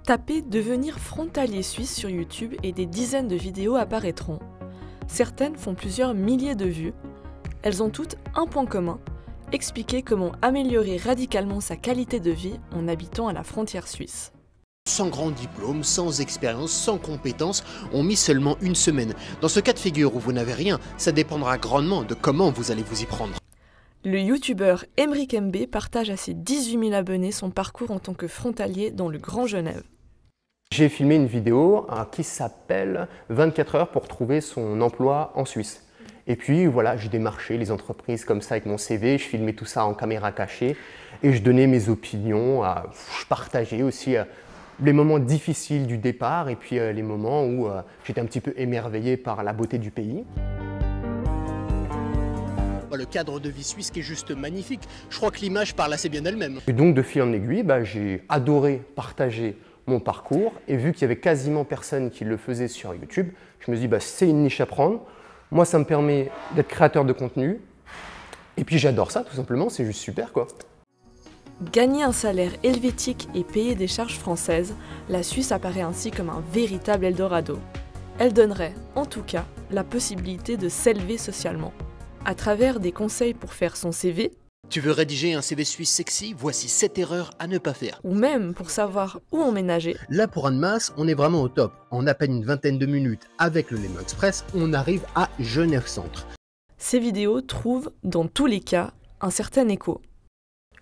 Tapez devenir frontalier suisse sur YouTube et des dizaines de vidéos apparaîtront. Certaines font plusieurs milliers de vues. Elles ont toutes un point commun, expliquer comment améliorer radicalement sa qualité de vie en habitant à la frontière suisse. Sans grand diplôme, sans expérience, sans compétences, on mis seulement une semaine. Dans ce cas de figure où vous n'avez rien, ça dépendra grandement de comment vous allez vous y prendre. Le youtubeur Emric MB partage à ses 18 000 abonnés son parcours en tant que frontalier dans le Grand Genève. J'ai filmé une vidéo qui s'appelle 24 heures pour trouver son emploi en Suisse. Et puis voilà, j'ai démarché les entreprises comme ça avec mon CV, je filmais tout ça en caméra cachée et je donnais mes opinions, je partageais aussi les moments difficiles du départ et puis les moments où j'étais un petit peu émerveillé par la beauté du pays. Le cadre de vie suisse qui est juste magnifique, je crois que l'image parle assez bien d'elle-même. Et donc de fil en aiguille, j'ai adoré partager mon parcours et vu qu'il y avait quasiment personne qui le faisait sur YouTube, je me suis dit c'est une niche à prendre. Moi ça me permet d'être créateur de contenu et puis j'adore ça tout simplement, c'est juste super quoi. Gagner un salaire helvétique et payer des charges françaises, la Suisse apparaît ainsi comme un véritable Eldorado. Elle donnerait, en tout cas, la possibilité de s'élever socialement. À travers des conseils pour faire son CV, tu veux rédiger un CV suisse sexy? Voici 7 erreurs à ne pas faire. Ou même pour savoir où emménager. Là pour Annemasse, on est vraiment au top. En à peine une vingtaine de minutes avec le Léman Express, on arrive à Genève Centre. Ces vidéos trouvent, dans tous les cas, un certain écho.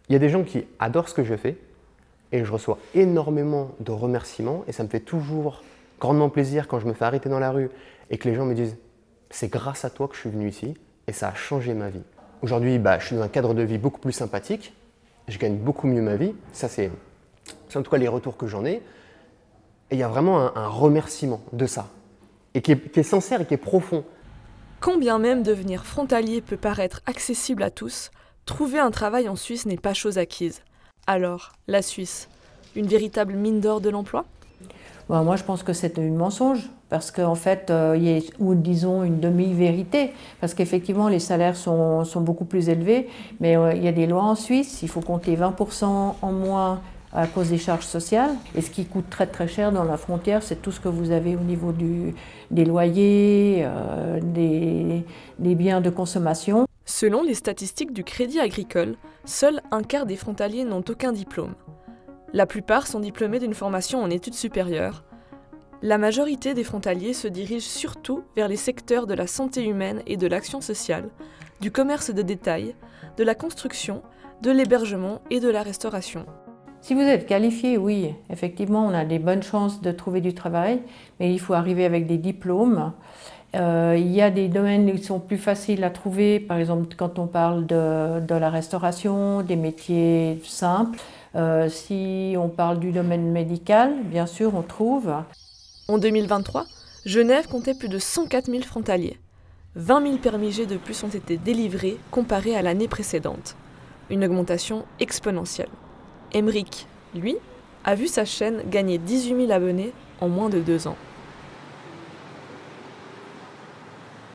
Il y a des gens qui adorent ce que je fais et je reçois énormément de remerciements et ça me fait toujours grandement plaisir quand je me fais arrêter dans la rue et que les gens me disent « c'est grâce à toi que je suis venu ici et ça a changé ma vie ». Aujourd'hui, je suis dans un cadre de vie beaucoup plus sympathique, je gagne beaucoup mieux ma vie, ça c'est en tout cas les retours que j'en ai. Et il y a vraiment un remerciement de ça, et qui est sincère et qui est profond. Quand bien même devenir frontalier peut paraître accessible à tous, trouver un travail en Suisse n'est pas chose acquise. Alors, la Suisse, une véritable mine d'or de l'emploi ? Moi, je pense que c'est un mensonge, parce qu'en fait, ou disons une demi-vérité, parce qu'effectivement, les salaires sont beaucoup plus élevés, mais il y a des lois en Suisse, il faut compter 20% en moins à cause des charges sociales, et ce qui coûte très très cher dans la frontière, c'est tout ce que vous avez au niveau des loyers, des biens de consommation. Selon les statistiques du Crédit Agricole, seul un quart des frontaliers n'ont aucun diplôme. La plupart sont diplômés d'une formation en études supérieures. La majorité des frontaliers se dirigent surtout vers les secteurs de la santé humaine et de l'action sociale, du commerce de détail, de la construction, de l'hébergement et de la restauration. Si vous êtes qualifié, oui, effectivement, on a des bonnes chances de trouver du travail, mais il faut arriver avec des diplômes. Il y a des domaines qui sont plus faciles à trouver, par exemple quand on parle de la restauration, des métiers simples. Si on parle du domaine médical, bien sûr, on trouve. En 2023, Genève comptait plus de 104 000 frontaliers. 20 000 permis G de plus ont été délivrés comparé à l'année précédente. Une augmentation exponentielle. Emric, lui, a vu sa chaîne gagner 18 000 abonnés en moins de 2 ans.